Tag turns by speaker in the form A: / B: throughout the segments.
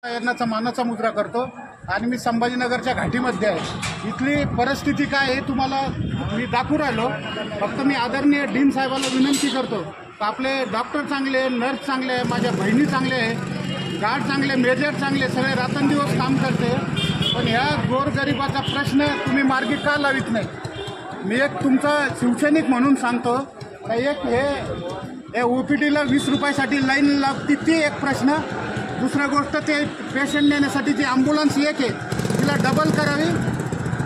A: यांनाचा मानाचा मुद्रा करतो आणि मी संभाजीनगरच्या घाटीमध्ये आहे। इथली परिस्थिती काय आहे तुम्हाला मी दाखवू राहिलो। फक्त मी आदरणीय डीन साहेबांना विनंती करतो, आपले डॉक्टर चांगले, नर्स चांगले, माझ्या बहिणी चांगले आहे, गार्ड चांगले, मेजर चांगले, सगळे रात्रंदिवस काम करते, पण ह्या गोरगरिबाचा प्रश्न तुम्ही मार्गी का लावित नाही। मी एक तुमचा शिवसैनिक म्हणून सांगतो, एक हे ओपीडीला 20 रुपयासाठी लाईन लागते ती एक प्रश्न। दुसरा गोष्ट ते पेशंट नेण्यासाठी जी ॲम्ब्युलन्स एक आहे तिला डबल करावी,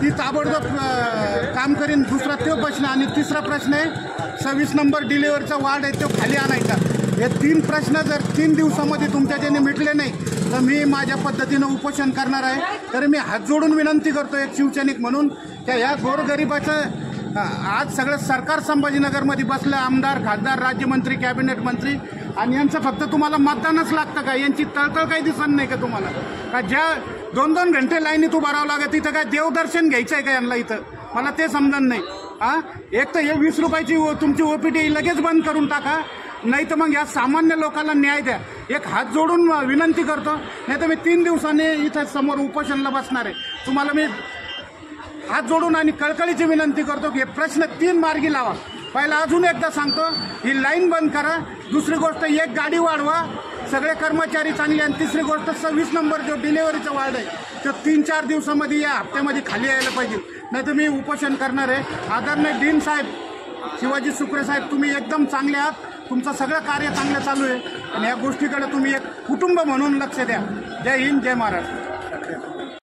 A: ती ताबडतोब काम करीन। दुसरा तो प्रश्न आणि तिसरा प्रश्न आहे 26 नंबर डिलिव्हरीचा वार्ड आहे तो खाली आणायचा। हे 3 प्रश्न जर 3 दिवसामध्ये तुमच्या ज्याने मिटले नाही तर मी माझ्या पद्धतीनं उपोषण करणार आहे। तर मी हात जोडून विनंती करतो एक शिवसैनिक म्हणून की ह्या गोरगरिबाचं आज सगळं सरकार संभाजीनगरमध्ये बसलं, आमदार, खासदार, राज्यमंत्री, कॅबिनेट मंत्री, आणि यांचं फक्त तुम्हाला मतदानच लागतं का? यांची तळतळ काही दिसत नाही का तुम्हाला? का ज्या 2-2 घंटे लाईनीत उभं राहावं लागत तिथं काय देवदर्शन घ्यायचं आहे का यांना? इथं मला ते समजत नाही। एक तर हे 20 रुपयाची तुमची ओपीडी लगेच बंद करून टाका, नाही तर मग या सामान्य लोकांना न्याय द्या। एक हात जोडून विनंती करतो, नाही तर मी 3 दिवसांनी इथं समोर उपोषणाला बसणार आहे। तुम्हाला मी हात जोडून आणि कळकळीची विनंती करतो की हे प्रश्न 3 मार्गी लावा। पहिला अजून एकदा सांगतो, ही लाईन बंद करा। दुसरी गोष्ट एक गाडी वाढवा, सगळे कर्मचारी चांगले, आणि तिसरी गोष्ट 26 नंबर जो डिलिव्हरीचा वार्ड आहे तो 3-4 दिवसामध्ये या हप्त्यामध्ये खाली यायला पाहिजे, नाही तर मी उपोषण करणार आहे। आदरणीय डीन साहेब, शिवाजी सुक्रे साहेब, तुम्ही एकदम चांगले आहात, तुमचं सगळं कार्य चांगलं चालू आहे, आणि या गोष्टीकडे तुम्ही एक कुटुंब म्हणून लक्ष द्या। जय हिंद, जय महाराष्ट्र।